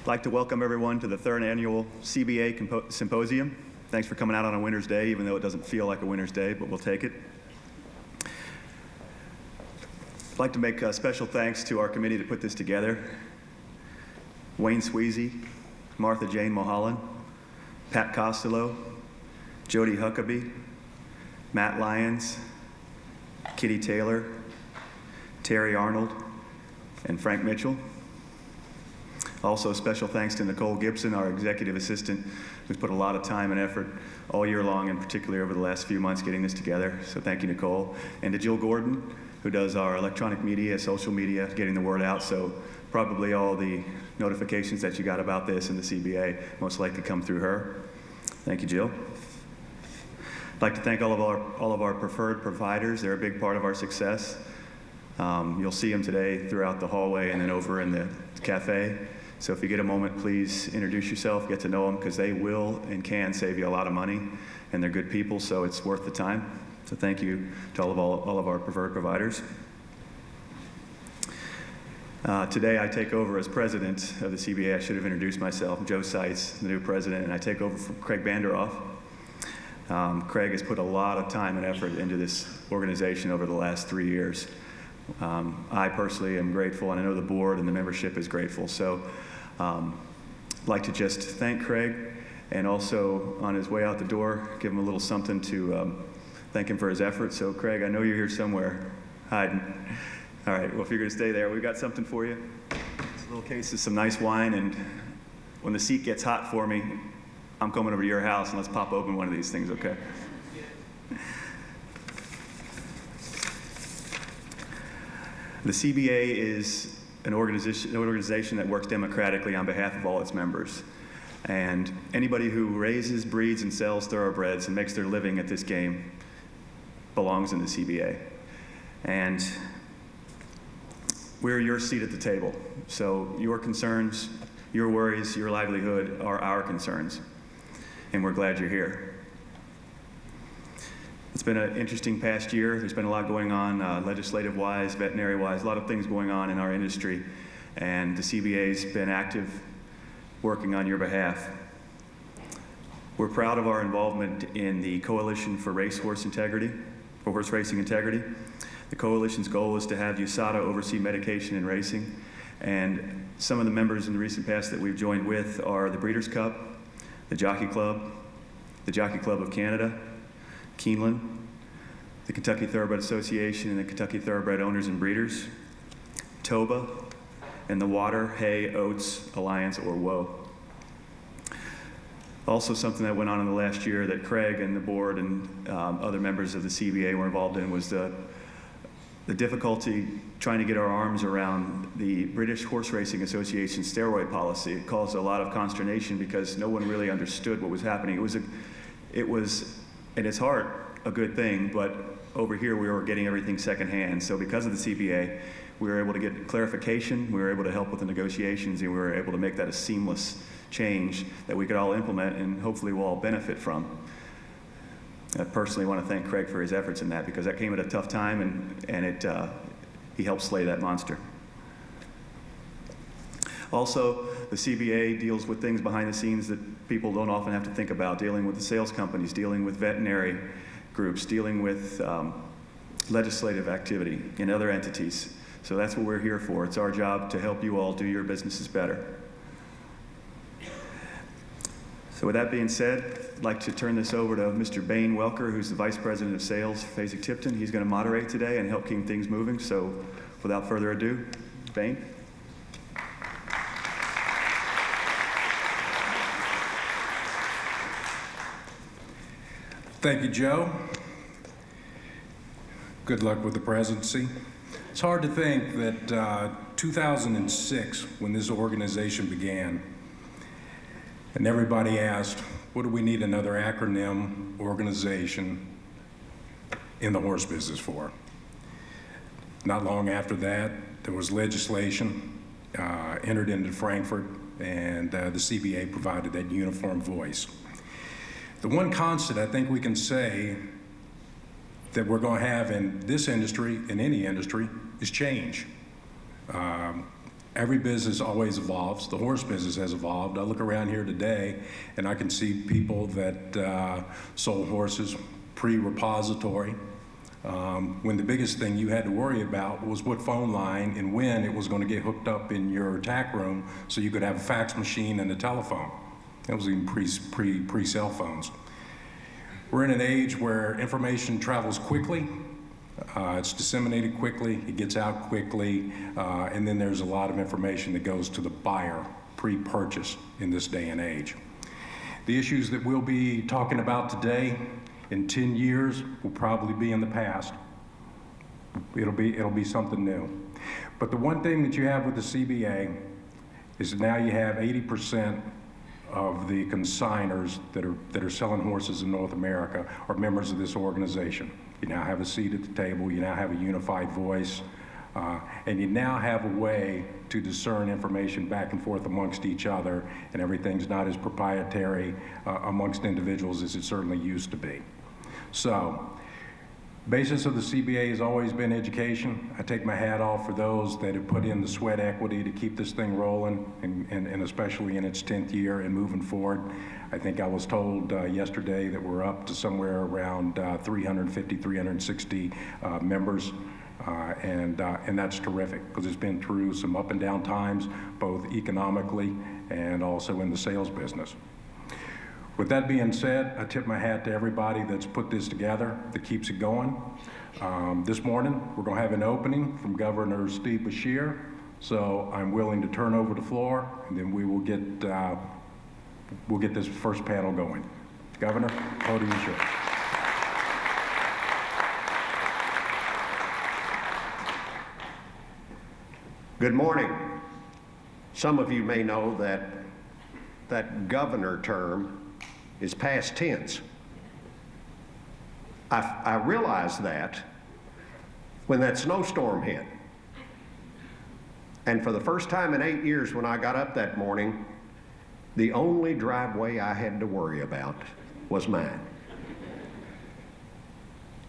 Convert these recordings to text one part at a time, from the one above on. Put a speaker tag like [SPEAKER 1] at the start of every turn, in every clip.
[SPEAKER 1] like to welcome everyone to the third annual CBA Symposium. Thanks for coming out on a winter's day, even though it doesn't feel like a winter's day, but we'll take it. I'd like to make a special thanks to our committee to put this together. Wayne Sweezy, Martha Jane Mulholland, Pat Costello, Jody Huckabee, Matt Lyons, Kitty Taylor, Terry Arnold, and Frank Mitchell. Also, special thanks to Nicole Gibson, our executive assistant, who's put a lot of time and effort all year long, and particularly over the last few months getting this together. So thank you, Nicole. And to Jill Gordon, who does our electronic media, social media, getting the word out. So probably all the notifications that you got about this in the CBA most likely come through her. Thank you, Jill. I'd like to thank all of our preferred providers. They're a big part of our success. You'll see them today throughout the hallway and then over in the cafe. So if you get a moment, please introduce yourself, get to know them, because they will and can save you a lot of money, and they're good people, so it's worth the time. So thank you to all of our preferred providers. Today I take over as president of the CBA. I should have introduced myself. I'm Joe Seitz, the new president, and I take over from Craig Vanderoff. Craig has put a lot of time and effort into this organization over the last 3 years. I personally am grateful, and I know the board and the membership is grateful. So I'd like to just thank Craig, and also on his way out the door, give him a little something to thank him for his efforts. So Craig, I know you're here somewhere hiding. All right, well, if you're going to stay there, we've got something for you. It's a little case of some nice wine, and when the seat gets hot for me, I'm coming over to your house, and let's pop open one of these things, okay? The CBA is an organization that works democratically on behalf of all its members. And anybody who raises, breeds, and sells thoroughbreds and makes their living at this game belongs in the CBA. And we're your seat at the table. So your concerns, your worries, your livelihood are our concerns. And we're glad you're here. It's been an interesting past year. There's been a lot going on legislative-wise, veterinary-wise, a lot of things going on in our industry. And the CBA's been active working on your behalf. We're proud of our involvement in the Coalition for Horse Racing Integrity. The coalition's goal is to have USADA oversee medication in racing. And some of the members in the recent past that we've joined with are the Breeders' Cup, the Jockey Club of Canada, Keeneland, the Kentucky Thoroughbred Association, and the Kentucky Thoroughbred Owners and Breeders, TOBA, and the Water, Hay, Oats Alliance, or WOA. Also, something that went on in the last year that Craig and the board and other members of the CBA were involved in was the difficulty trying to get our arms around the British Horse Racing Association steroid policy. It caused a lot of consternation because no one really understood what was happening. It was, at its heart, a good thing, but over here we were getting everything secondhand. So because of the CBA, we were able to get clarification, we were able to help with the negotiations, and we were able to make that a seamless change that we could all implement and hopefully we'll all benefit from. I personally want to thank Craig for his efforts in that, because that came at a tough time, and he helped slay that monster. Also, the CBA deals with things behind the scenes that people don't often have to think about, dealing with the sales companies, dealing with veterinary groups, dealing with legislative activity in other entities. So that's what we're here for. It's our job to help you all do your businesses better. So with that being said, I'd like to turn this over to Mr. Bayne Welker, who's the Vice President of Sales for Fasig-Tipton. He's going to moderate today and help keep things moving. So without further ado, Bayne.
[SPEAKER 2] Thank you, Joe. Good luck with the presidency. It's hard to think that 2006, when this organization began, and everybody asked, what do we need another acronym organization in the horse business for? Not long after that, there was legislation entered into Frankfurt, and the CBA provided that uniform voice. The one constant I think we can say that we're going to have in this industry, in any industry, is change. Every business always evolves. The horse business has evolved. I look around here today and I can see people that sold horses pre-repository, when the biggest thing you had to worry about was what phone line and when it was going to get hooked up in your tack room so you could have a fax machine and a telephone. That was even pre-cell phones. We're in an age where information travels quickly, it's disseminated quickly, it gets out quickly, and then there's a lot of information that goes to the buyer pre-purchase in this day and age. The issues that we'll be talking about today in 10 years will probably be in the past. It'll be something new. But the one thing that you have with the CBA is that now you have 80% of the consigners that are selling horses in North America are members of this organization. You now have a seat at the table, you now have a unified voice, and you now have a way to discern information back and forth amongst each other, and everything's not as proprietary amongst individuals as it certainly used to be. So, basis of the CBA has always been education. I take my hat off for those that have put in the sweat equity to keep this thing rolling, and especially in its 10th year and moving forward. I think I was told yesterday that we're up to somewhere around 350, 360 members, and that's terrific because it's been through some up and down times, both economically and also in the sales business. With that being said, I tip my hat to everybody that's put this together, that keeps it going. This morning, we're going to have an opening from Governor Steve Beshear, so I'm willing to turn over the floor, and then we'll get this first panel going. Governor, podium is yours.
[SPEAKER 3] Good morning. Some of you may know that governor term is past tense. I realized that when that snowstorm hit. And for the first time in 8 years, when I got up that morning, the only driveway I had to worry about was mine.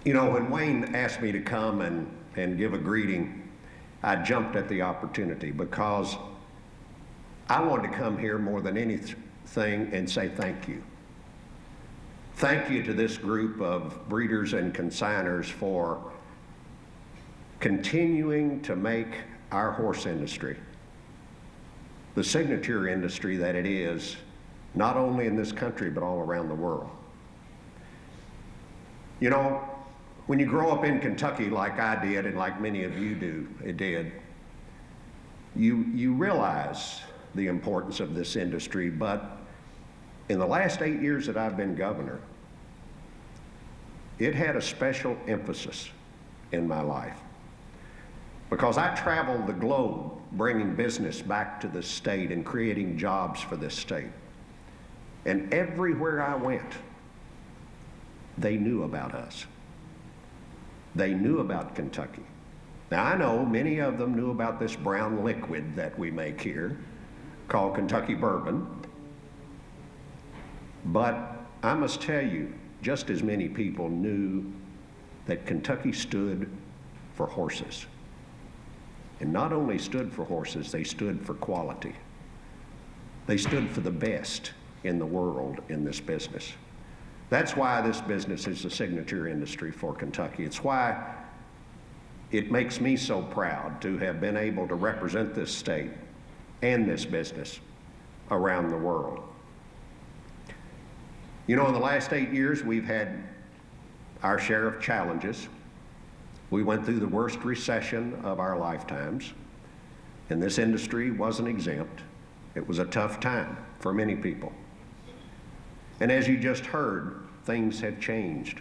[SPEAKER 3] You know, when Wayne asked me to come and give a greeting, I jumped at the opportunity because I wanted to come here more than anything and say thank you. Thank you to this group of breeders and consigners for continuing to make our horse industry the signature industry that it is, not only in this country, but all around the world. You know, when you grow up in Kentucky like I did, and like many of you did, you realize the importance of this industry, but in the last 8 years that I've been governor, it had a special emphasis in my life because I traveled the globe bringing business back to the state and creating jobs for this state. And everywhere I went, they knew about us. They knew about Kentucky. Now I know many of them knew about this brown liquid that we make here called Kentucky bourbon, but I must tell you, just as many people knew that Kentucky stood for horses. And not only stood for horses, they stood for quality. They stood for the best in the world in this business. That's why this business is the signature industry for Kentucky. It's why it makes me so proud to have been able to represent this state and this business around the world. You know, in the last 8 years, we've had our share of challenges. We went through the worst recession of our lifetimes, and this industry wasn't exempt. It was a tough time for many people. And as you just heard, things have changed.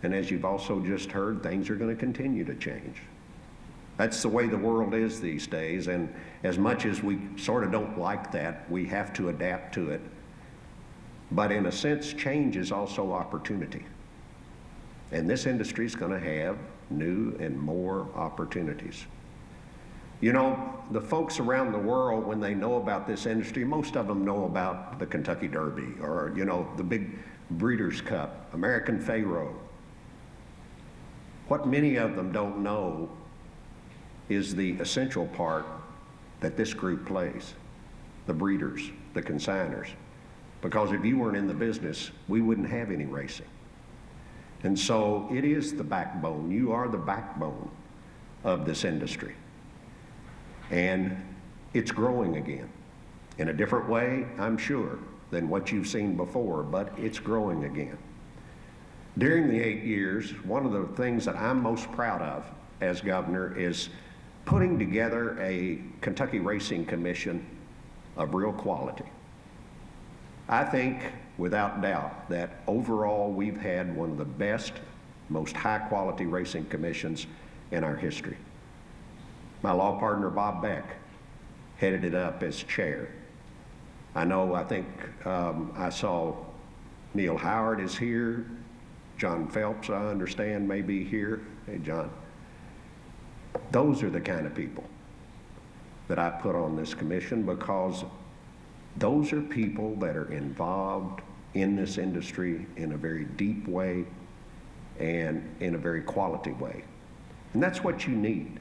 [SPEAKER 3] And as you've also just heard, things are going to continue to change. That's the way the world is these days, and as much as we sort of don't like that, we have to adapt to it. But in a sense, change is also opportunity. And this industry is going to have new and more opportunities. You know, the folks around the world, when they know about this industry, most of them know about the Kentucky Derby or, you know, the big Breeders' Cup, American Pharaoh. What many of them don't know is the essential part that this group plays, the breeders, the consigners. Because if you weren't in the business, we wouldn't have any racing. And so it is the backbone. You are the backbone of this industry. And it's growing again. In a different way, I'm sure, than what you've seen before, but it's growing again. During the 8 years, one of the things that I'm most proud of as governor is putting together a Kentucky Racing Commission of real quality. I think, without doubt, that overall we've had one of the best, most high-quality racing commissions in our history. My law partner, Bob Beck, headed it up as chair. I think I saw Neil Howard is here. John Phelps, I understand, may be here. Hey, John. Those are the kind of people that I put on this commission, because those are people that are involved in this industry in a very deep way and in a very quality way. And that's what you need.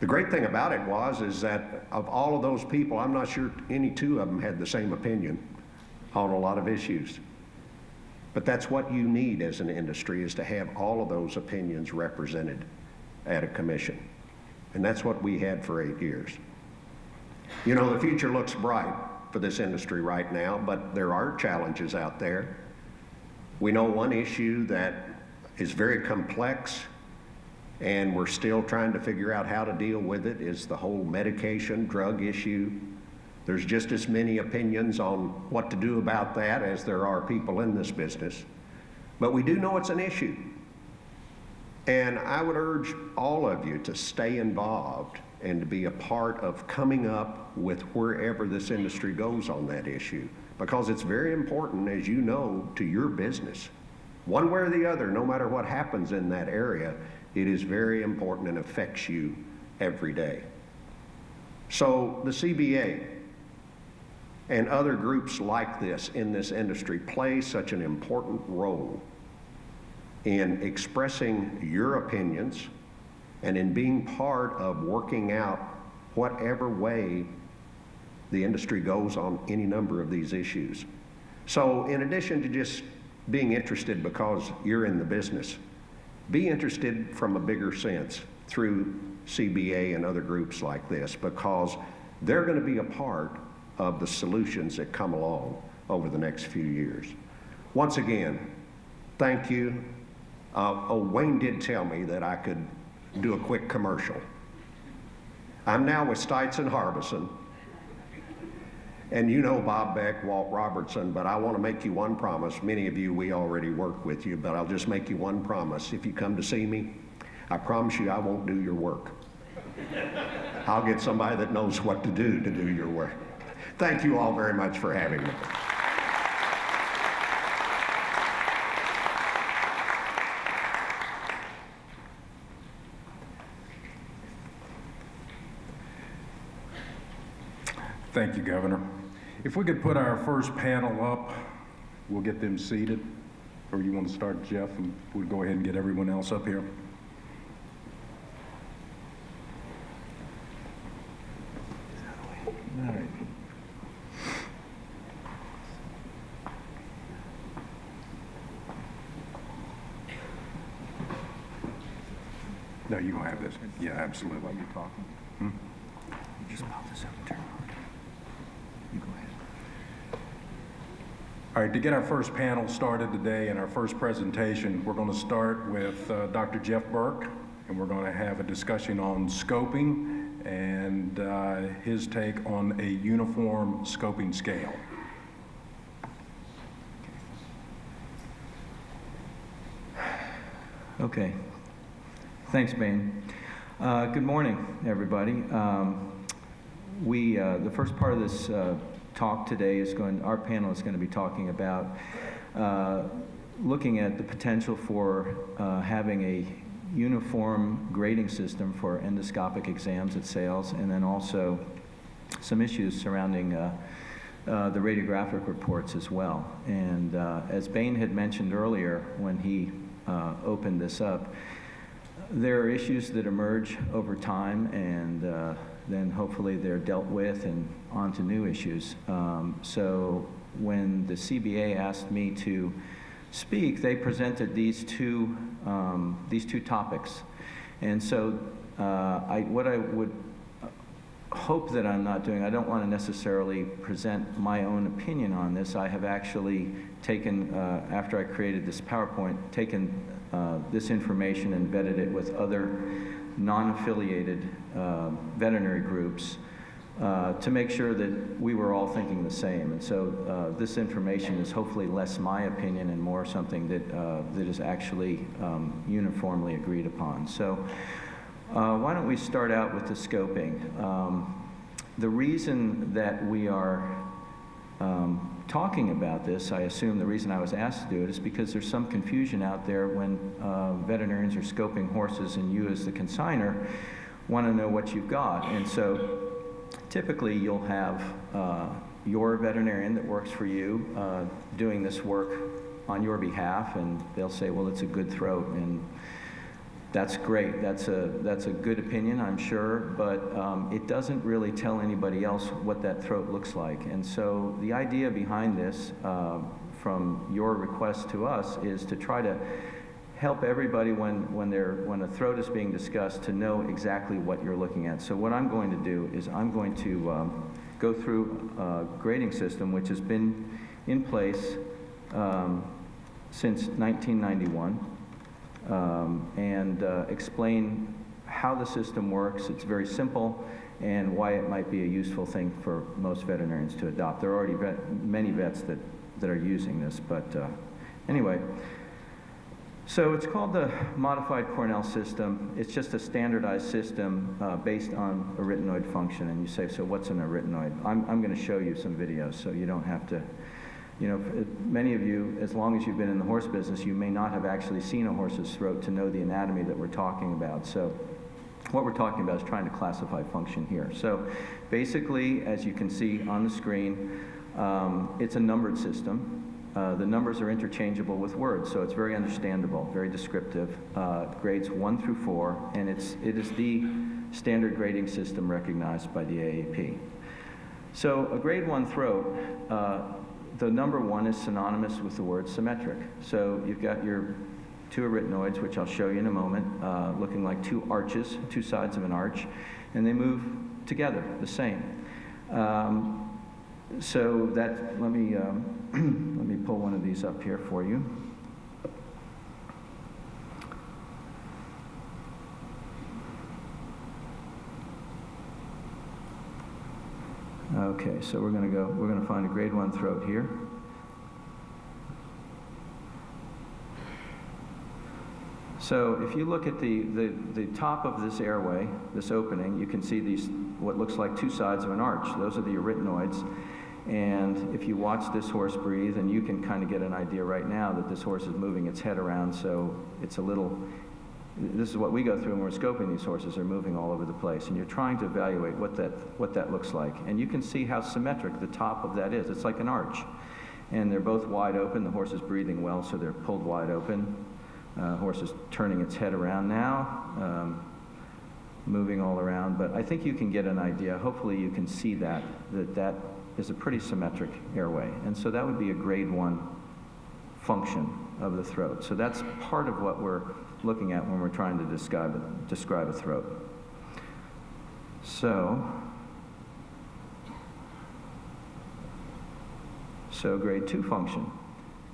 [SPEAKER 3] The great thing about it is that of all of those people, I'm not sure any two of them had the same opinion on a lot of issues. But that's what you need as an industry, is to have all of those opinions represented at a commission. And that's what we had for 8 years. You know, the future looks bright for this industry right now, but there are challenges out there. We know one issue that is very complex, and we're still trying to figure out how to deal with it, is the whole medication drug issue. There's just as many opinions on what to do about that as there are people in this business. But we do know it's an issue. And I would urge all of you to stay involved and to be a part of coming up with wherever this industry goes on that issue, because it's very important, as you know, to your business. One way or the other, no matter what happens in that area, it is very important and affects you every day. So the CBA and other groups like this in this industry play such an important role in expressing your opinions and in being part of working out whatever way the industry goes on any number of these issues. So in addition to just being interested because you're in the business, be interested from a bigger sense through CBA and other groups like this, because they're going to be a part of the solutions that come along over the next few years. Once again, thank you. Wayne did tell me that I could do a quick commercial. I'm now with Seitz and Harbison, and you know Bob Beck, Walt Robertson, but I want to make you one promise. Many of you, we already work with you, but I'll just make you one promise. If you come to see me, I promise you I won't do your work. I'll get somebody that knows what to do your work. Thank you all very much for having me.
[SPEAKER 2] Thank you, Governor. If we could put our first panel up, we'll get them seated. Or you want to start, Jeff, and we'll go ahead and get everyone else up here. All right. No, you gonna have this. Yeah, absolutely.
[SPEAKER 4] While you're talking, you just pop this up and turn it on. You go ahead.
[SPEAKER 2] All right, to get our first panel started today and our first presentation, we're going to start with Dr. Jeff Berk, and we're going to have a discussion on scoping and his take on a uniform scoping scale.
[SPEAKER 4] Okay. Thanks, Bayne. Good morning, everybody. The first part of this talk today our panel is going to be talking about looking at the potential for having a uniform grading system for endoscopic exams at sales, and then also some issues surrounding the radiographic reports as well. And as Bayne had mentioned earlier when he opened this up, there are issues that emerge over time, and then hopefully they're dealt with and on to new issues. So when the CBA asked me to speak, they presented these two topics. And so what I would hope that I'm not doing, I don't want to necessarily present my own opinion on this. I have actually taken, after I created this PowerPoint, taken this information and vetted it with other non-affiliated veterinary groups to make sure that we were all thinking the same. And so this information is hopefully less my opinion and more something that, that is actually uniformly agreed upon. So why don't we start out with the scoping. The reason that we are talking about this, I assume the reason I was asked to do it is because there's some confusion out there when veterinarians are scoping horses and you as the consignor want to know what you've got. And so typically you'll have your veterinarian that works for you doing this work on your behalf, and they'll say, well, it's a good throat, and that's great. That's a good opinion, I'm sure, but it doesn't really tell anybody else what that throat looks like. And so the idea behind this, from your request to us, is to try to help everybody when a throat is being discussed to know exactly what you're looking at. So what I'm going to do is I'm going to go through a grading system which has been in place since 1991. And explain how the system works. It's very simple, and why it might be a useful thing for most veterinarians to adopt. There are already many vets that are using this, but anyway. So it's called the Modified Cornell system. It's just a standardized system based on arytenoid function. And you say, so what's an arytenoid? I'm going to show you some videos, so you don't have to. You know, many of you, as long as you've been in the horse business, you may not have actually seen a horse's throat to know the anatomy that we're talking about. So what we're talking about is trying to classify function here. So basically, as you can see on the screen, it's a numbered system. The numbers are interchangeable with words, so it's very understandable, very descriptive. Grades 1 through 4, and it is the standard grading system recognized by the AAP. So a grade 1 throat, the number 1 is synonymous with the word symmetric. So you've got your two arytenoids, which I'll show you in a moment, looking like two arches, two sides of an arch, and they move together, the same. So that, let me pull one of these up here for you. Okay, so we're going to find a grade 1 throat here. So if you look at the top of this airway, this opening, you can see these, what looks like two sides of an arch. Those are the arytenoids. And if you watch this horse breathe, and you can kind of get an idea right now that this horse is moving its head around, so it's a little, this is what we go through when we're scoping these horses. They're moving all over the place, and you're trying to evaluate what that looks like. And you can see how symmetric the top of that is. It's like an arch. And they're both wide open. The horse is breathing well, so they're pulled wide open. Horse is turning its head around now, moving all around. But I think you can get an idea. Hopefully you can see that is a pretty symmetric airway. And so that would be a grade 1 function of the throat. So that's part of what we're looking at when we're trying to describe a throat. So grade 2 function.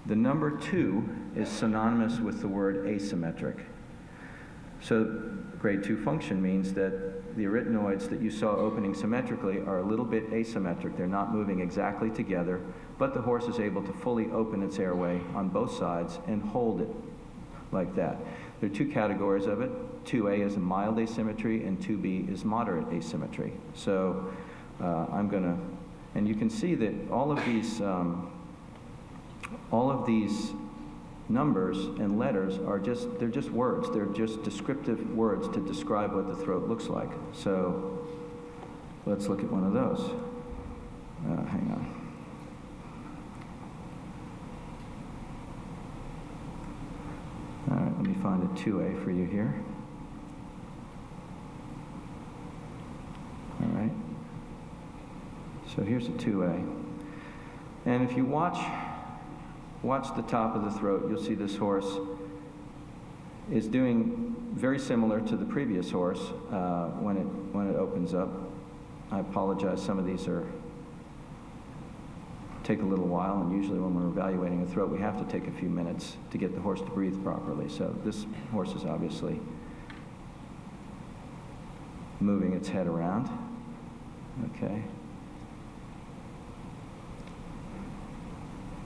[SPEAKER 4] The number 2 is synonymous with the word asymmetric. So grade 2 function means that the arytenoids that you saw opening symmetrically are a little bit asymmetric. They're not moving exactly together, but the horse is able to fully open its airway on both sides and hold it like that. There are two categories of it. 2A is a mild asymmetry, and 2B is moderate asymmetry. So and you can see that all of these numbers and letters are they're just words. They're just descriptive words to describe what the throat looks like. So let's look at one of those. Hang on. All right, let me find a 2A for you here. All So here's a 2A. And if you watch the top of the throat, you'll see this horse is doing very similar to the previous horse when it opens up. I apologize, some of these take a little while, and usually when we're evaluating a throat, we have to take a few minutes to get the horse to breathe properly. So this horse is obviously moving its head around. Okay.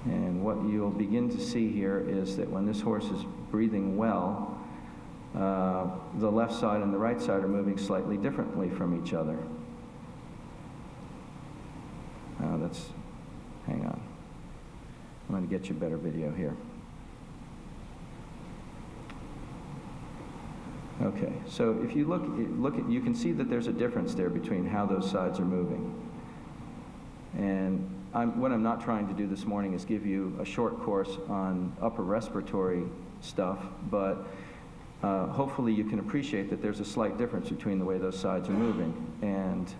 [SPEAKER 4] And what you'll begin to see here is that when this horse is breathing well, the left side and the right side are moving slightly differently from each other. Hang on. I'm going to get you a better video here. Okay, so if you look at, you can see that there's a difference there between how those sides are moving. And what I'm not trying to do this morning is give you a short course on upper respiratory stuff, but hopefully you can appreciate that there's a slight difference between the way those sides are moving. And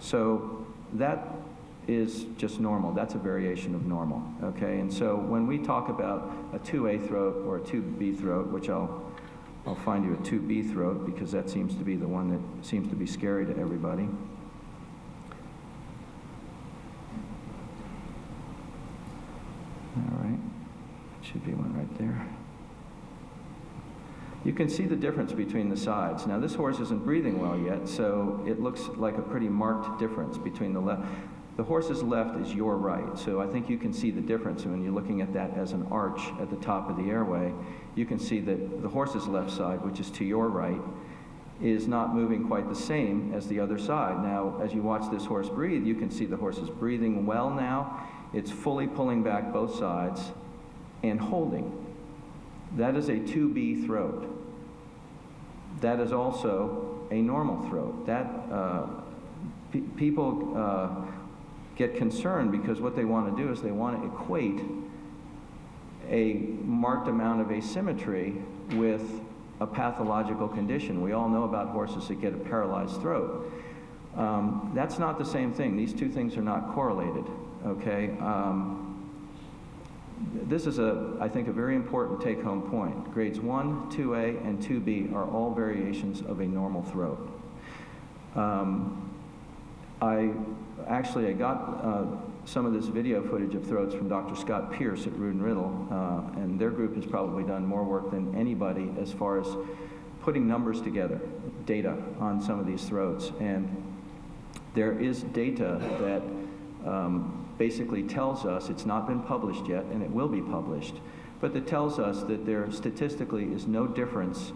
[SPEAKER 4] so that is just normal. That's a variation of normal, okay? And so when we talk about a 2A throat or a 2B throat, which I'll find you a 2B throat because that seems to be the one that seems to be scary to everybody. All right, should be one right there. You can see the difference between the sides. Now this horse isn't breathing well yet, so it looks like a pretty marked difference between the left. The horse's left is your right, so I think you can see the difference when you're looking at that as an arch at the top of the airway. You can see that the horse's left side, which is to your right, is not moving quite the same as the other side. Now, as you watch this horse breathe, you can see the horse is breathing well now. It's fully pulling back both sides and holding. That is a 2B throat. That is also a normal throat. People get concerned because what they want to do is they want to equate a marked amount of asymmetry with a pathological condition. We all know about horses that get a paralyzed throat. That's not the same thing. These two things are not correlated, okay? This is, I think, a very important take-home point. Grades 1, 2A, and 2B are all variations of a normal throat. I got some of this video footage of throats from Dr. Scott Pierce at Rood and Riddle, and their group has probably done more work than anybody as far as putting numbers together, data on some of these throats. And there is data that basically tells us, it's not been published yet, and it will be published, but that tells us that there statistically is no difference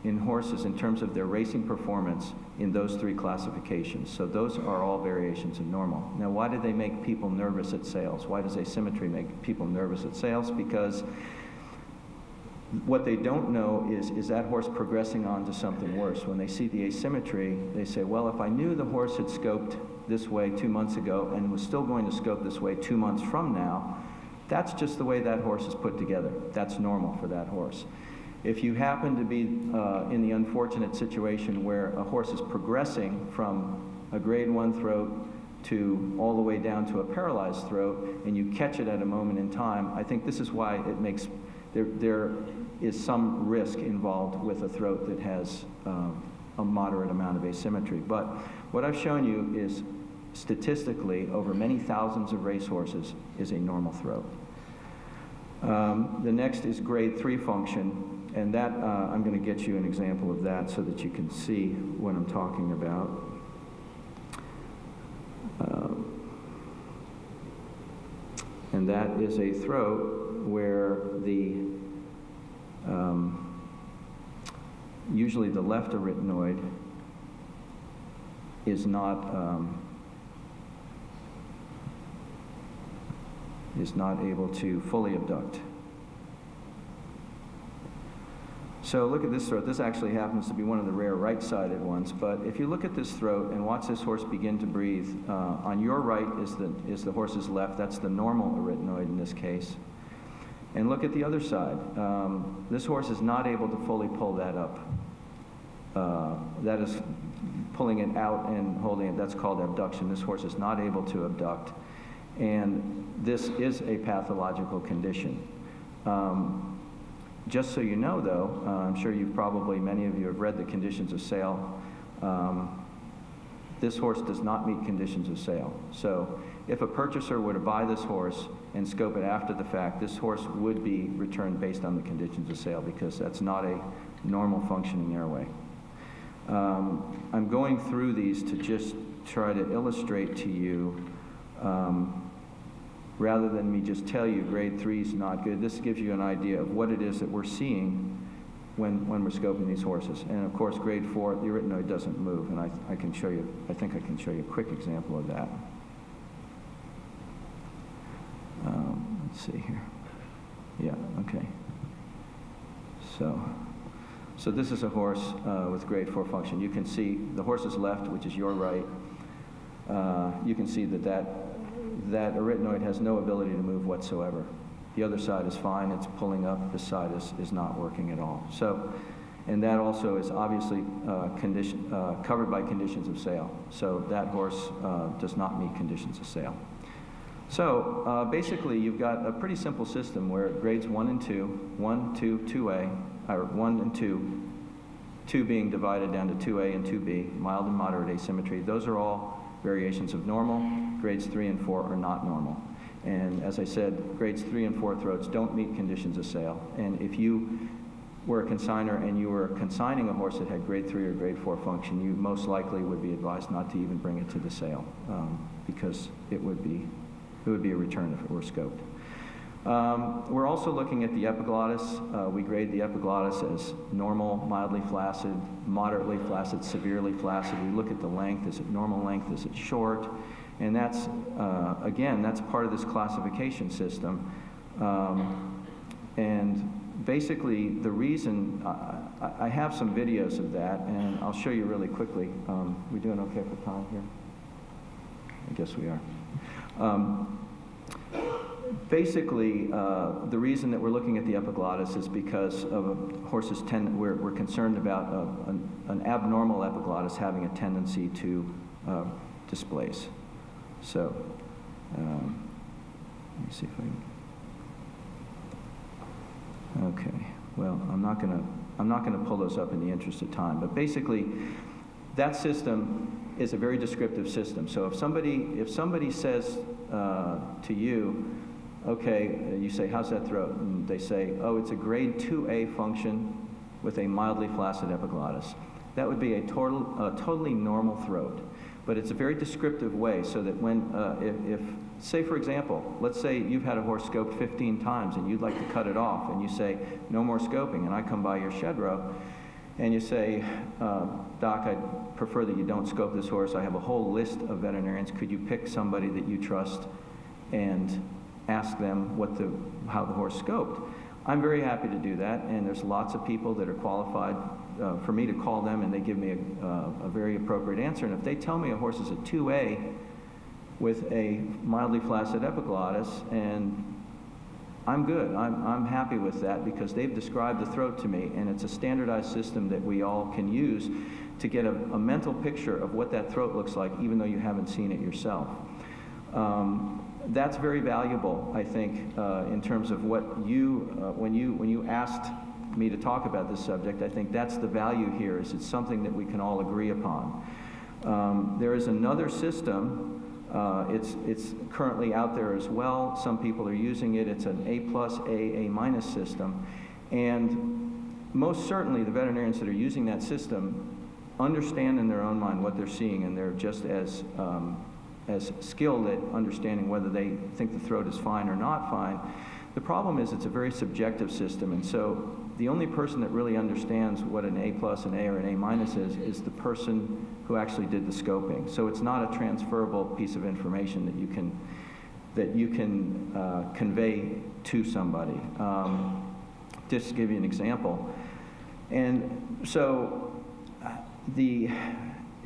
[SPEAKER 4] in horses in terms of their racing performance in those three classifications. So those are all variations of normal. Now, why do they make people nervous at sales? Why does asymmetry make people nervous at sales? Because what they don't know is that horse progressing on to something worse? When they see the asymmetry, they say, well, if I knew the horse had scoped this way 2 months ago and was still going to scope this way 2 months from now, that's just the way that horse is put together. That's normal for that horse. If you happen to be in the unfortunate situation where a horse is progressing from a grade 1 throat to all the way down to a paralyzed throat, and you catch it at a moment in time, I think this is why it makes, there is some risk involved with a throat that has a moderate amount of asymmetry. But what I've shown you is statistically, over many thousands of racehorses, is a normal throat. The next is grade 3 function. And that, I'm going to get you an example of that so that you can see what I'm talking about. And that is a throat where usually the left arytenoid is not able to fully abduct. So look at this throat. This actually happens to be one of the rare right-sided ones, but if you look at this throat and watch this horse begin to breathe, on your right is the horse's left. That's the normal arytenoid in this case. And look at the other side. This horse is not able to fully pull that up. That is pulling it out and holding it. That's called abduction. This horse is not able to abduct. And this is a pathological condition. Just so you know, though, I'm sure many of you have read the conditions of sale. This horse does not meet conditions of sale. So if a purchaser were to buy this horse and scope it after the fact, this horse would be returned based on the conditions of sale, because that's not a normal functioning airway. I'm going through these to just try to illustrate to you, rather than me just tell you grade 3 is not good. This gives you an idea of what it is that we're seeing when we're scoping these horses. And of course, grade 4, the arytenoid doesn't move, and I can show you, I think I can show you a quick example of that. Let's see here. Yeah, okay. So this is a horse with grade 4 function. You can see the horse's left, which is your right. You can see that arytenoid has no ability to move whatsoever. The other side is fine, it's pulling up. This side is not working at all. So, and that also is obviously covered by conditions of sale. So that horse does not meet conditions of sale. So basically you've got a pretty simple system where grades 1 and 2, 1, 2, 2A, or 1 and 2, 2 being divided down to 2A and 2B, mild and moderate asymmetry. Those are all variations of normal. Grades 3 and 4 are not normal. And as I said, grades 3 and 4 throats don't meet conditions of sale. And if you were a consigner and you were consigning a horse that had grade 3 or grade 4 function, you most likely would be advised not to even bring it to the sale, because it would be a return if it were scoped. We're also looking at the epiglottis. We grade the epiglottis as normal, mildly flaccid, moderately flaccid, severely flaccid. We look at the length. Is it normal length? Is it short? And that's, again, that's part of this classification system. And basically, the reason, I have some videos of that, and I'll show you really quickly. We doing okay for time here? I guess we are. Basically, the reason that we're looking at the epiglottis is because of a horse's we're concerned about an abnormal epiglottis having a tendency to displace. So, let me see if I can. Okay. Well, I'm not gonna pull those up in the interest of time. But basically, that system is a very descriptive system. So if somebody says to you, okay, you say, how's that throat? And they say, oh, it's a grade 2A function with a mildly flaccid epiglottis. That would be a totally normal throat. But it's a very descriptive way, so that when, if say for example, let's say you've had a horse scoped 15 times and you'd like to cut it off, and you say, no more scoping, and I come by your shed row, and you say, Doc, I'd prefer that you don't scope this horse. I have a whole list of veterinarians. Could you pick somebody that you trust and ask them how the horse scoped? I'm very happy to do that, and there's lots of people that are qualified for me to call them, and they give me a very appropriate answer. And if they tell me a horse is a 2A with a mildly flaccid epiglottis, and I'm good. I'm happy with that, because they've described the throat to me, and it's a standardized system that we all can use to get a mental picture of what that throat looks like, even though you haven't seen it yourself. That's very valuable, I think, in terms of what when you asked me to talk about this subject, I think that's the value here, is it's something that we can all agree upon. There is another system. It's currently out there as well. Some people are using it. It's an A+, A system. And most certainly the veterinarians that are using that system understand in their own mind what they're seeing, and they're just as skilled at understanding whether they think the throat is fine or not fine. The problem is it's a very subjective system, and so the only person that really understands what an A+, an A, or an A- is the person who actually did the scoping. So it's not a transferable piece of information that you can convey to somebody. Just to give you an example. And so the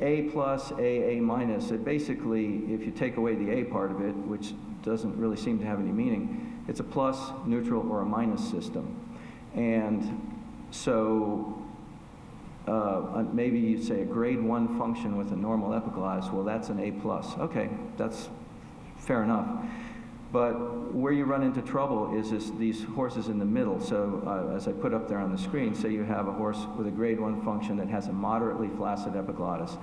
[SPEAKER 4] A+, A, A-, it basically, if you take away the A part of it, which doesn't really seem to have any meaning, it's a plus, neutral, or a minus system. And so maybe you say a grade 1 function with a normal epiglottis, well, that's an A+. Okay, that's fair enough. But where you run into trouble is these horses in the middle. So as I put up there on the screen, say you have a horse with a grade 1 function that has a moderately flaccid epiglottis.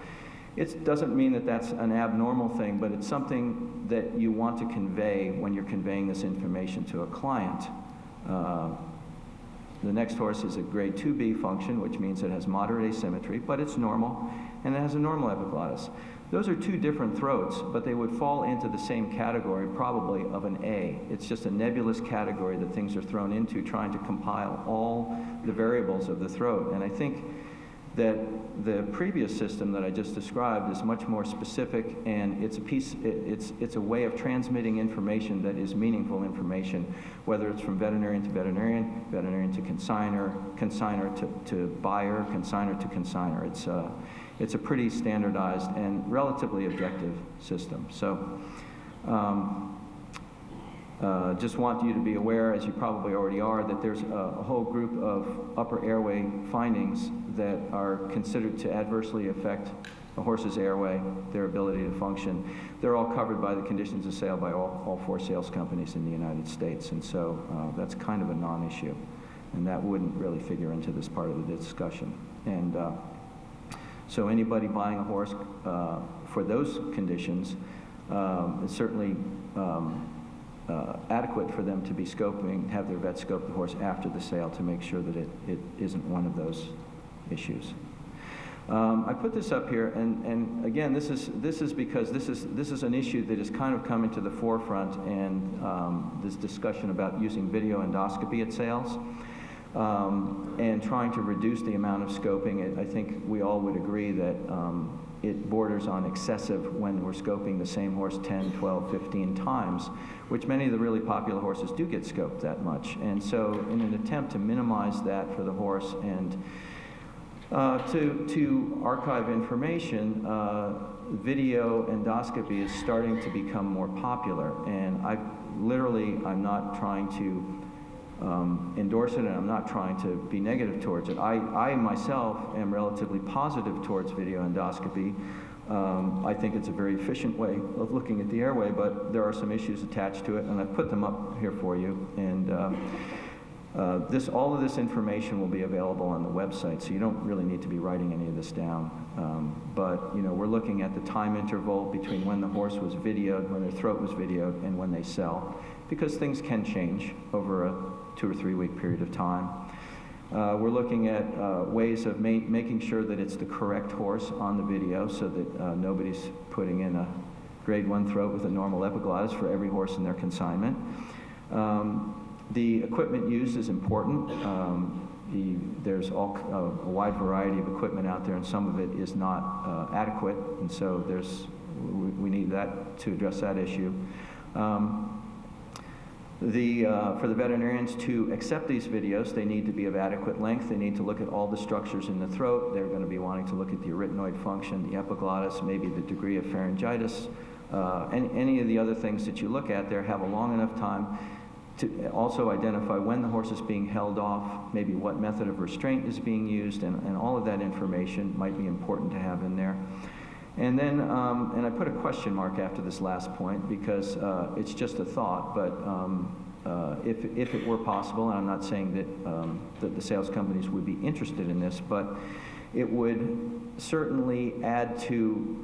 [SPEAKER 4] It doesn't mean that that's an abnormal thing, but it's something that you want to convey when you're conveying this information to a client. The next horse is a grade 2B function, which means it has moderate asymmetry, but it's normal, and it has a normal epiglottis. Those are two different throats, but they would fall into the same category, probably, of an A. It's just a nebulous category that things are thrown into, trying to compile all the variables of the throat. And I think that the previous system that I just described is much more specific, and it's a way of transmitting information that is meaningful information, whether it's from veterinarian to veterinarian, veterinarian to consigner, consigner to buyer, consigner to consigner. It's a pretty standardized and relatively objective system. So just want you to be aware, as you probably already are, that there's a whole group of upper airway findings that are considered to adversely affect a horse's airway, their ability to function. They're all covered by the conditions of sale by all 4 sales companies in the United States, and so that's kind of a non-issue, and that wouldn't really figure into this part of the discussion. And so anybody buying a horse for those conditions, it's certainly adequate for them to be scoping, have their vet scope the horse after the sale to make sure that it isn't one of those issues. I put this up here, and again, this is because this is an issue that is kind of coming to the forefront, and this discussion about using video endoscopy at sales, and trying to reduce the amount of scoping. I think we all would agree that it borders on excessive when we're scoping the same horse 10, 12, 15 times, which many of the really popular horses do get scoped that much. And so in an attempt to minimize that for the horse and to archive information, video endoscopy is starting to become more popular. And I'm not trying to endorse it, and I'm not trying to be negative towards it. I myself am relatively positive towards video endoscopy. I think it's a very efficient way of looking at the airway, but there are some issues attached to it, and I've put them up here for you. And all of this information will be available on the website, so you don't really need to be writing any of this down. But we're looking at the time interval between when the horse was videoed, when their throat was videoed, and when they sell, because things can change over a 2 or 3 week period of time. We're looking at ways of making sure that it's the correct horse on the video, so that nobody's putting in a grade 1 throat with a normal epiglottis for every horse in their consignment. The equipment used is important. There's a wide variety of equipment out there, and some of it is not adequate, and so we need that to address that issue. For the veterinarians to accept these videos, they need to be of adequate length. They need to look at all the structures in the throat. They're going to be wanting to look at the arytenoid function, the epiglottis, maybe the degree of pharyngitis, and any of the other things that you look at there. Have a long enough time to also identify when the horse is being held off, maybe what method of restraint is being used, and all of that information might be important to have in there. And then, and I put a question mark after this last point because it's just a thought, but if it were possible, and I'm not saying that the sales companies would be interested in this, but it would certainly add to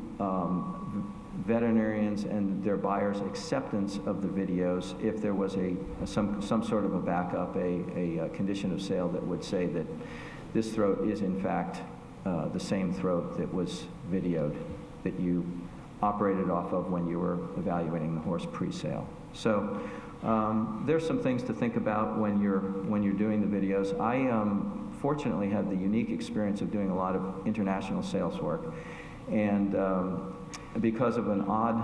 [SPEAKER 4] veterinarians and their buyers' acceptance of the videos if there was some sort of a backup, a condition of sale that would say that this throat is in fact the same throat that was videoed, that you operated off of when you were evaluating the horse pre-sale. So there's some things to think about when you're doing the videos. I fortunately had the unique experience of doing a lot of international sales work, and because of an odd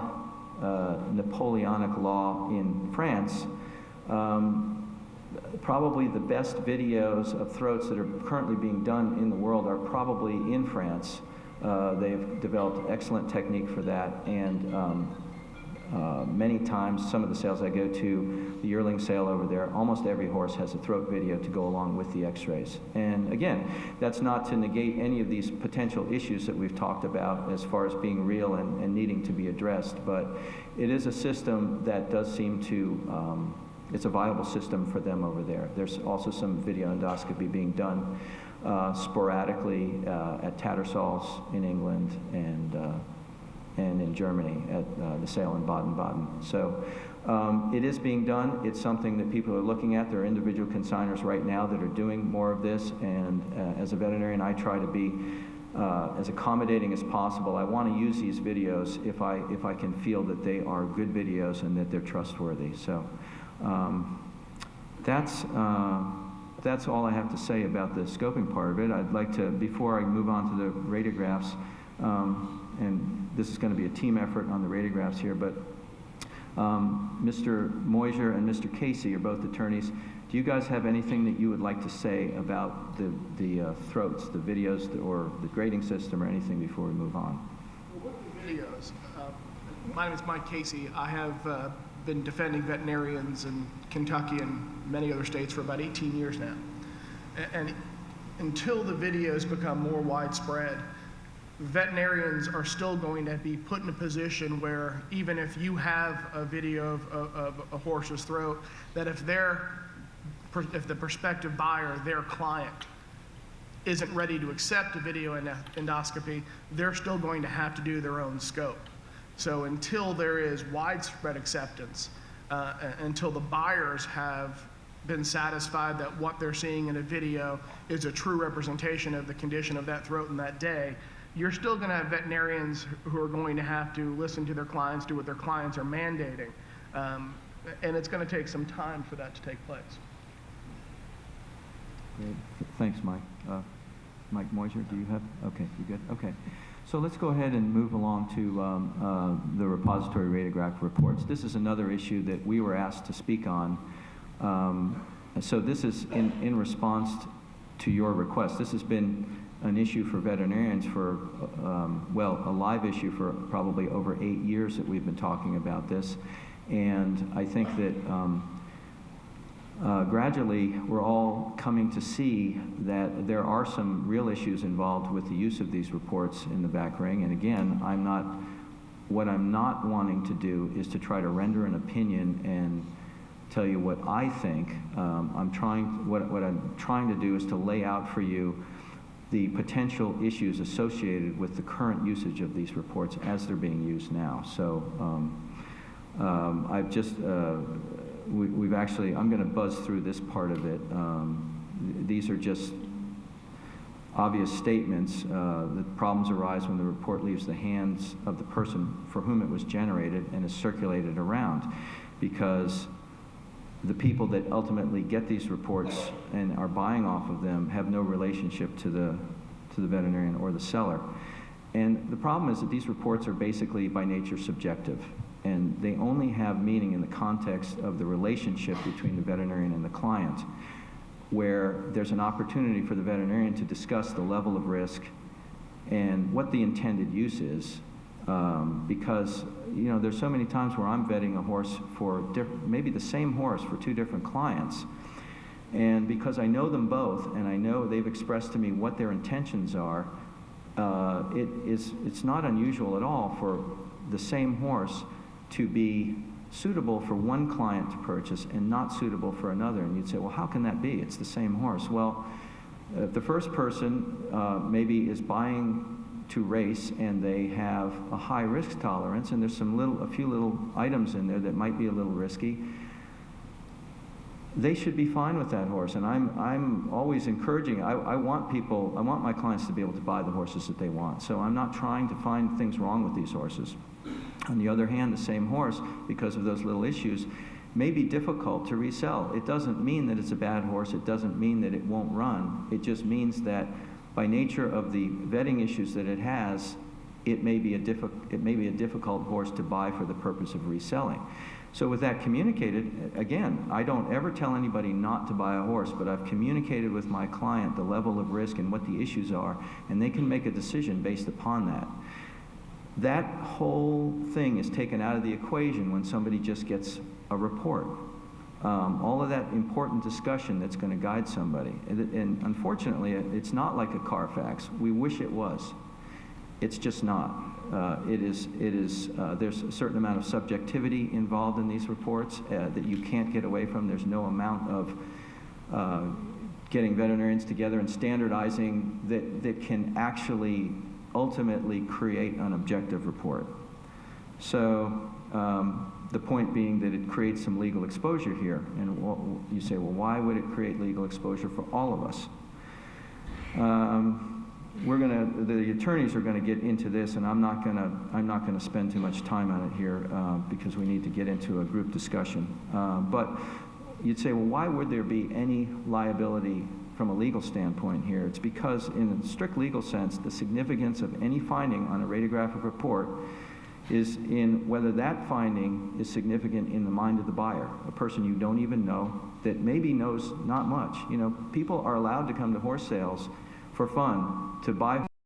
[SPEAKER 4] Napoleonic law in France, probably the best videos of throats that are currently being done in the world are probably in France. They've developed excellent technique for that, and Many times, some of the sales I go to, the yearling sale over there, almost every horse has a throat video to go along with the x-rays. And again, that's not to negate any of these potential issues that we've talked about as far as being real and needing to be addressed, but it is a system that does seem to, it's a viable system for them over there. There's also some video endoscopy being done sporadically at Tattersall's in England and in Germany at the sale in Baden-Baden. So it is being done. It's something that people are looking at. There are individual consigners right now that are doing more of this, and as a veterinarian, I try to be as accommodating as possible. I want to use these videos if I can feel that they are good videos and that they're trustworthy. So that's all I have to say about the scoping part of it. I'd like to, before I move on to the radiographs, and this is going to be a team effort on the radiographs here, but Mr. Moisier and Mr. Casey are both attorneys. Do you guys have anything that you would like to say about the throats, the videos, or the grading system, or anything before we move on?
[SPEAKER 5] Well, with the videos, my name is Mike Casey. I have been defending veterinarians in Kentucky and many other states for about 18 years now. And until the videos become more widespread, veterinarians are still going to be put in a position where even if you have a video of a horse's throat, that if the prospective buyer, their client, isn't ready to accept a video endoscopy, they're still going to have to do their own scope. So until there is widespread acceptance, until the buyers have been satisfied that what they're seeing in a video is a true representation of the condition of that throat in that day, you're still going to have veterinarians who are going to have to listen to their clients, do what their clients are mandating. And it's going to take some time for that to take place.
[SPEAKER 4] Great. Thanks, Mike. Mike Moisier, do you have? Okay, you good? Okay. So let's go ahead and move along to the repository radiograph reports. This is another issue that we were asked to speak on. So this is in response to your request. This has been an issue for veterinarians for, well, a live issue for probably over 8 years that we've been talking about this. And I think that gradually we're all coming to see that there are some real issues involved with the use of these reports in the back ring. And again, what I'm not wanting to do is to try to render an opinion and tell you what I think. What I'm trying to do is to lay out for you the potential issues associated with the current usage of these reports as they're being used now. So I've just, we've actually, I'm going to buzz through this part of it. These are just obvious statements. The problems arise when the report leaves the hands of the person for whom it was generated and is circulated around, because the people that ultimately get these reports and are buying off of them have no relationship to the veterinarian or the seller. And the problem is that these reports are basically by nature subjective, and they only have meaning in the context of the relationship between the veterinarian and the client, where there's an opportunity for the veterinarian to discuss the level of risk and what the intended use is. Because, you know, there's so many times where I'm vetting a horse for maybe the same horse for 2 different clients. And because I know them both and I know they've expressed to me what their intentions are, it's not unusual at all for the same horse to be suitable for one client to purchase and not suitable for another. And you'd say, well, how can that be? It's the same horse. Well, if the first person maybe is buying to race and they have a high risk tolerance and there's a few little items in there that might be a little risky, they should be fine with that horse. And I'm always encouraging, I want my clients to be able to buy the horses that they want. So I'm not trying to find things wrong with these horses. On the other hand, the same horse, because of those little issues, may be difficult to resell. It doesn't mean that it's a bad horse. It doesn't mean that it won't run. It just means that by nature of the vetting issues that it has, it may be a difficult horse to buy for the purpose of reselling. So with that communicated, again, I don't ever tell anybody not to buy a horse, but I've communicated with my client the level of risk and what the issues are, and they can make a decision based upon that. That whole thing is taken out of the equation when somebody just gets a report. All of that important discussion that's going to guide somebody. And unfortunately, it's not like a Carfax. We wish it was. It's just not. There's a certain amount of subjectivity involved in these reports that you can't get away from. There's no amount of getting veterinarians together and standardizing that can actually ultimately create an objective report. So the point being that it creates some legal exposure here. And you say, well, why would it create legal exposure for all of us? The attorneys are going to get into this, and I'm not going to spend too much time on it here because we need to get into a group discussion. But you'd say, well, why would there be any liability from a legal standpoint here? It's because, in a strict legal sense, the significance of any finding on a radiographic report is in whether that finding is significant in the mind of the buyer, a person you don't even know that maybe knows not much. You know, people are allowed to come to horse sales for fun, to buy